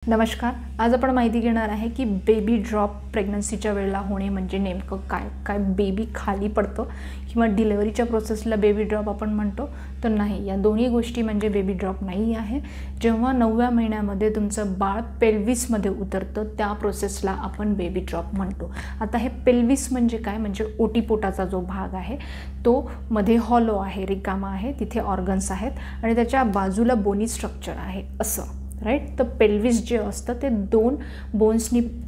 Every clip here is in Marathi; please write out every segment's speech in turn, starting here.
नमस्कार. आज आपण माहिती घेणार आहे की बेबी ड्रॉप प्रेग्नन्सीच्या वेळेला होणे म्हणजे नेमकं काय काय बेबी खाली पडतं किंवा डिलिव्हरीच्या प्रोसेसला बेबी ड्रॉप आपण म्हणतो तर नाही. या दोन्ही गोष्टी म्हणजे बेबी ड्रॉप नाही आहे. जेव्हा 9व्या महिन्यामध्ये तुमचं बाळ पेल्विसमध्ये उतरतं त्या प्रोसेसला आपण बेबी ड्रॉप म्हणतो. आता हे पेल्विस म्हणजे काय, म्हणजे ओटीपोटाचा जो भाग आहे तो मध्ये हॉलो आहे, रिकामा आहे, तिथे ऑर्गन्स आहेत आणि त्याच्या बाजूला बोनी स्ट्रक्चर आहे असं, राईट. तर पेल्विस जे असतं ते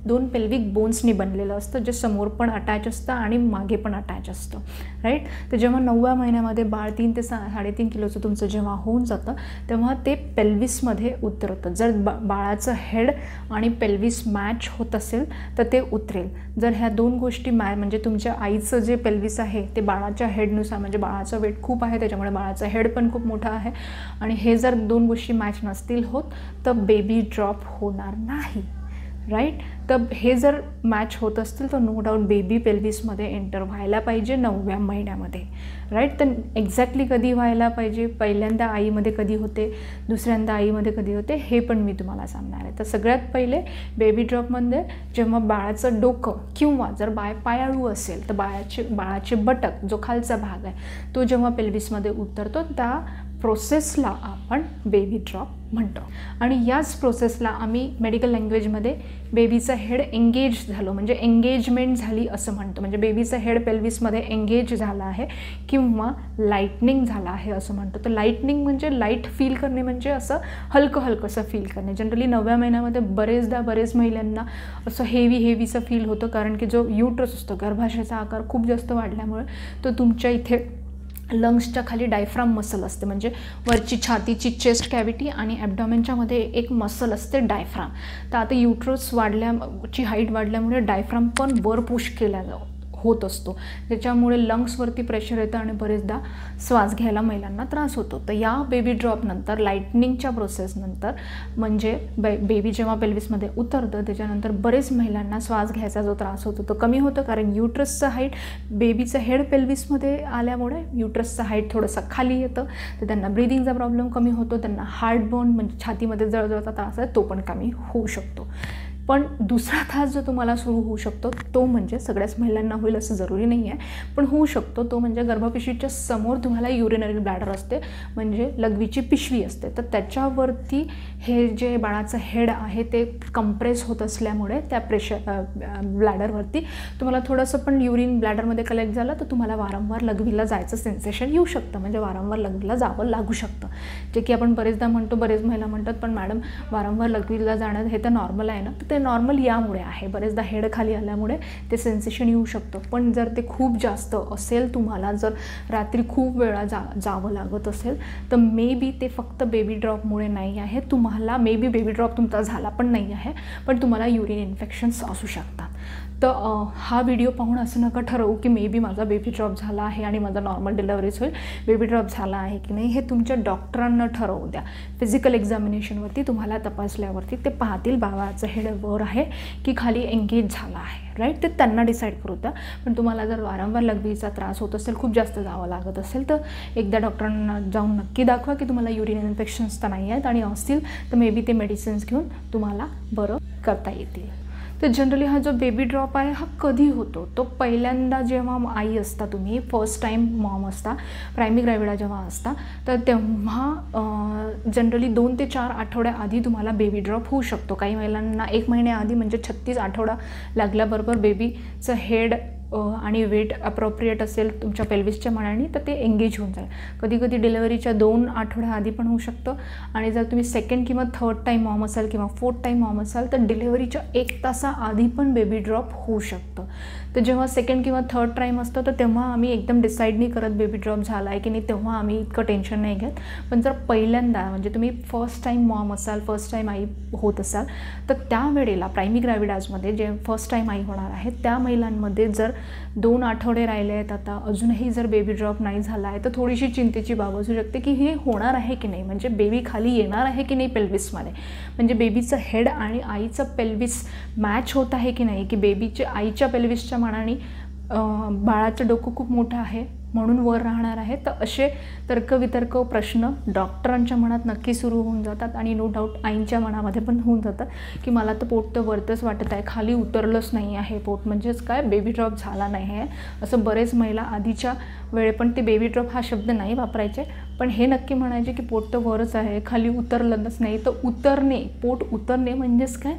दोन पेल्विक बोन्सनी बनलेलं असतं, जे समोर पण अटॅच असतं आणि मागे पण अटॅच असतं, राईट. तर जेव्हा 9व्या महिन्यामध्ये बाळ 3 ते 3.5 किलोचं तुमचं जेव्हा होऊन जातं तेव्हा ते पेल्विसमध्ये उतरतं. जर बाळाचं हेड आणि पेल्विस मॅच होत असेल तर ते उतरेल. जर ह्या दोन गोष्टी म्हणजे तुमच्या आईचं जे पेल्विस आहे ते बाळाच्या हेडनुसार, म्हणजे बाळाचं वेट खूप आहे त्याच्यामुळे बाळाचं हेड पण खूप मोठं आहे आणि हे जर दोन गोष्टी मॅच नसतील होत तर बेबी ड्रॉप होणार नाही, राईट. तर हे जर मॅच होत असतील तर नो डाऊट बेबी पेल्विसमध्ये एंटर व्हायला पाहिजे 9व्या महिन्यामध्ये, राईट. तर एक्झॅक्टली कधी व्हायला पाहिजे, पहिल्यांदा आईमध्ये कधी होते, दुसऱ्यांदा आईमध्ये कधी होते, हे पण मी तुम्हाला सांगणार आहे. तर सगळ्यात पहिले बेबी ड्रॉपमध्ये जेव्हा बाळाचं डोकं किंवा जर पायाळू असेल तर बाळाचे बटक जो खालचा भाग आहे तो जेव्हा पेल्विसमध्ये उतरतो त्या प्रोसेसला आपण बेबी ड्रॉप म्हणतो. आणि याच प्रोसेसला आम्ही मेडिकल लँग्वेजमध्ये बेबीचं हेड एंगेज झालं म्हणजे एंगेजमेंट झाली असं म्हणतो. म्हणजे बेबीचं हेड पेल्विसमध्ये एंगेज झालं आहे किंवा लाईटनिंग झालं आहे असं म्हणतो. तर लाईटनिंग म्हणजे लाईट फील करणे, म्हणजे असं हलकंसं फील करणे. जनरली 9व्या महिन्यामध्ये बरेच महिलांना असं हेवीचं फील होतं, कारण की जो युट्रस असतो गर्भाशयाचा आकार खूप जास्त वाढल्यामुळे तो तुमच्या इथे लंग्सच्या खाली डायफ्राम मसल असते, म्हणजे वरची छातीची चेस्ट कॅव्हिटी आणि ॲब्डॉमेनच्या मध्ये एक मसल असते डायफ्राम. तर आता युट्रस ची हाईट वाढल्यामुळे डायफ्राम पण वर पुश केला होत असतो, त्याच्यामुळे लंग्सवरती प्रेशर येतं आणि बरेचदा श्वास घ्यायला महिलांना त्रास होतो. तर या बेबी ड्रॉपनंतर लाईटनिंगच्या प्रोसेसनंतर म्हणजे बेबी जेव्हा पेल्विसमध्ये उतरतं त्याच्यानंतर बरेच महिलांना श्वास घ्यायचा जो त्रास होतो तो कमी होतो, कारण युट्रसचं हाईट बेबीचं हेड पेल्विसमध्ये आल्यामुळे युट्रसचं हाईट थोडंसं खाली येतं, तर त्यांना ब्रिदिंगचा प्रॉब्लेम कमी होतो, त्यांना हार्टबर्न म्हणजे छातीमध्ये जळजळचा त्रास आहे तो पण कमी होऊ शकतो. पण दुसरा त्रास जो तुम्हाला सुरू होऊ शकतो तो म्हणजे सगळ्याच महिलांना होईल असं जरुरी नाही आहे, पण होऊ शकतो तो म्हणजे गर्भपिशवीच्या समोर तुम्हाला युरिनरी ब्लॅडर असते, म्हणजे लघवीची पिशवी असते. तर त्याच्यावरती हे जे बाळाचं हेड आहे ते कंप्रेस होत असल्यामुळे त्या ब्लॅडरवरती तुम्हाला थोडंसं पण युरिन ब्लॅडरमध्ये कलेक्ट झालं तर तुम्हाला वारंवार लघवीला जायचं सेन्सेशन येऊ शकतं, म्हणजे वारंवार लघवीला जावं लागू शकतं. जे की आपण बरेचदा म्हणतो, बरेच महिला म्हणतात पण मॅडम वारंवार लघवीला जाणं हे तर नॉर्मल आहे ना. ते नॉर्मल यामुळे आहे, बरेचदा हेड खाली आल्यामुळे ते सेन्सेशन येऊ शकतं. पण जर ते खूप जास्त असेल, तुम्हाला जर रात्री खूप वेळा जावं लागत असेल तर मे बी ते फक्त बेबी ड्रॉपमुळे नाही आहे. तुम्हाला मे बी बेबी ड्रॉप तुमचा झाला पण नाही आहे, पण तुम्हाला युरिन इन्फेक्शन्स असू शकतात. तर हा व्हिडिओ पाहून असं नका ठरवू की मे बी माझा बेबी ड्रॉप झाला आहे आणि माझा नॉर्मल डिलिव्हरीच होईल. बेबी ड्रॉप झाला आहे की नाही हे तुमच्या डॉक्टरांना ठरवू द्या. फिजिकल एक्झामिनेशनवरती तुम्हाला तपासल्यावरती ते पाहतील बाळाचं हेड वर आहे की खाली एंगेज झाला आहे, राईट. ते त्यांना डिसाईड करू द्या. पण तुम्हाला जर वारंवार लघवीचा त्रास होत असेल, खूप जास्त जावं लागत असेल तर एकदा डॉक्टरांना जाऊन नक्की दाखवा की तुम्हाला युरिन इन्फेक्शन्स तर नाही आहेत, आणि असतील तर मे बी ते मेडिसिन्स घेऊन तुम्हाला बरं करता येतील. तर जनरली हा जो बेबी ड्रॉप आहे हा कधी होतो, तो पहिल्यांदा जेव्हा आई असता, तुम्ही फर्स्ट टाईम मॉम असता, प्रायमरी ग्रॅव्हिडा जेव्हा असता, तर तेव्हा जनरली 2 ते 4 आठवड्याआधी तुम्हाला बेबी ड्रॉप होऊ शकतो. काही महिलांना 1 महिन्याआधी म्हणजे 36 आठवडा लागल्याबरोबर बेबीचं हेड आणि वेट अप्रोप्रिएट असेल तुमच्या पेल्विसच्या मानाने तर ते एंगेज होऊन जाईल. कधी डिलिव्हरीच्या 2 आठवड्याआधी पण होऊ शकतं. आणि जर तुम्ही सेकंड किंवा थर्ड टाईम मॉम असाल किंवा फोर्थ टाईम मॉम असाल तर डिलिव्हरीच्या 1 तासाआधी पण बेबी ड्रॉप होऊ शकतं. तर जेव्हा सेकंड किंवा थर्ड टाईम असतं तर तेव्हा आम्ही एकदम डिसाईड नाही करत बेबी ड्रॉप झाला आहे की नाही, तेव्हा आम्ही इतकं टेन्शन नाही घेत. पण जर पहिल्यांदा म्हणजे तुम्ही फर्स्ट टाईम मॉम असाल, फर्स्ट टाईम आई होत असाल तर त्यावेळेला प्रायमरी ग्रॅव्हिडाजमध्ये जे फर्स्ट टाईम आई होणार आहे त्या महिलांमध्ये जर 2 आठवडे राहिले आहेत आता अजूनही जर बेबी ड्रॉप नाही झाला आहे तर थोडीशी चिंतेची बाब असू शकते की हे होणार आहे की नाही, म्हणजे बेबी खाली येणार आहे की नाही पेल्विसमध्ये, म्हणजे बेबीचं हेड आणि आईचं पेल्विस मॅच होत आहे की नाही, की बेबीच्या आईच्या पेल्विसच्या मानाने बाळाचं डोकं खूप मोठं आहे म्हणून वर राहणार आहे. तर असे तर्कवितर्क प्रश्न डॉक्टरांच्या मनात नक्की सुरू होऊन जातात आणि नो डाऊट आईंच्या मनामध्ये पण होऊन जातात की मला तर पोट तर वरतच वाटत आहे, खाली उतरलंच नाही आहे पोट, म्हणजेच काय बेबी ड्रॉप झाला नाही आहे. असं बरेच महिला आधीच्या वेळे पण ते बेबी ड्रॉप हा शब्द नाही वापरायचे, पण हे नक्की म्हणायचे की पोट तर वरच आहे, खाली उतरलंच नाही. तर उतरणे, पोट उतरणे म्हणजेच काय,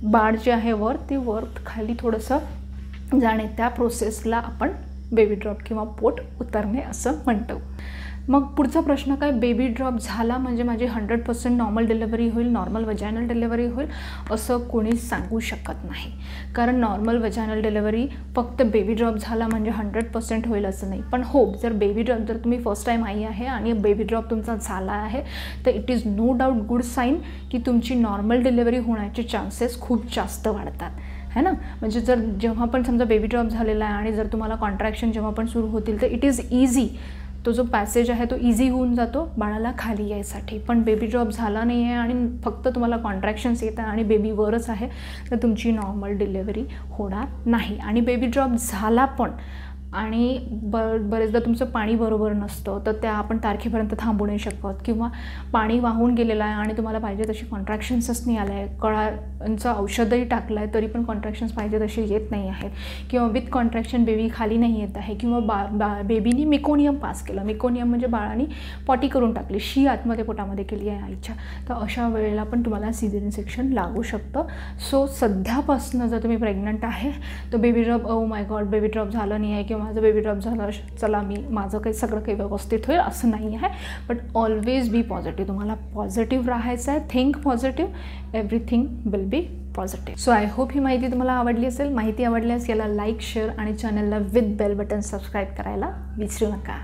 बाळ जे आहे वर ते वर खाली थोडंसं जाणे, त्या प्रोसेसला आपण बेबी ड्रॉप किंवा पोट उतरणे असं म्हणतो. मग पुढचा प्रश्न काय, बेबी ड्रॉप झाला म्हणजे माझी 100% नॉर्मल डिलेव्हरी होईल, नॉर्मल वजायनल डिलेव्हरी होईल असं कोणी सांगू शकत नाही. कारण नॉर्मल वजायनल डिलेव्हरी फक्त बेबी ड्रॉप झाला म्हणजे 100% होईल असं नाही. पण हो, जर बेबी ड्रॉप, जर तुम्ही फर्स्ट टाईम आई आहे आणि बेबी ड्रॉप तुमचा झाला आहे तर it is no doubt good sign की तुमची नॉर्मल डिलेव्हरी होण्याचे चान्सेस खूप जास्त वाढतात, है ना. म्हणजे जर जेव्हा पण समजा बेबी ड्रॉप झालेला आहे आणि जर तुम्हाला कॉन्ट्रॅक्शन जेव्हा पण सुरू होतील तर इट इज इझी, तो जो पॅसेज आहे तो इझी होऊन जातो बाळाला खाली यायसाठी. पण बेबी ड्रॉप झाला नाही आहे आणि फक्त तुम्हाला कॉन्ट्रॅक्शन्स येत आहे आणि बेबी वरच आहे तर तुमची नॉर्मल डिलेव्हरी होणार नाही. आणि बेबी ड्रॉप झाला पण आणि बरेचदा तुमचं पाणी बरोबर नसतं तर त्या आपण तारखेपर्यंत थांबू नाही शकत, किंवा पाणी वाहून गेलेलं आहे आणि तुम्हाला पाहिजे तशी कॉन्ट्रॅक्शन्सच नाही आलं आहे, कळाचं औषधही टाकलं आहे तरी पण कॉन्ट्रॅक्शन्स पाहिजे तसे येत नाही आहेत, किंवा विथ कॉन्ट्रॅक्शन बेबी खाली नाही येत आहे, किंवा बेबीनी मेकोनियम पास केलं, मेकोनियम म्हणजे बाळाने पॉटी करून टाकली, शी आतमध्ये पोटामध्ये केली आहे आईच्या, तर अशा वेळेला पण तुम्हाला सिझेरियन सेक्शन लागू शकतं. सो सध्यापासून जर तुम्ही प्रेग्नंट आहे तर baby drop, oh my God baby drop झालं नाही आहे किंवा माझं बेबी ड्रॉप झालं, चला माझं काही सगळं काही व्यवस्थित होईल असं नाही आहे. बट ऑलवेज बी पॉझिटिव्ह, तुम्हाला पॉझिटिव्ह राहायचं आहे, think positive, everything will be positive. So I hope ही माहिती तुम्हाला आवडली असेल. माहिती आवडल्यास याला लाईक, शेअर आणि चॅनलला विथ बेल बटन सबस्क्राईब करायला विसरू नका.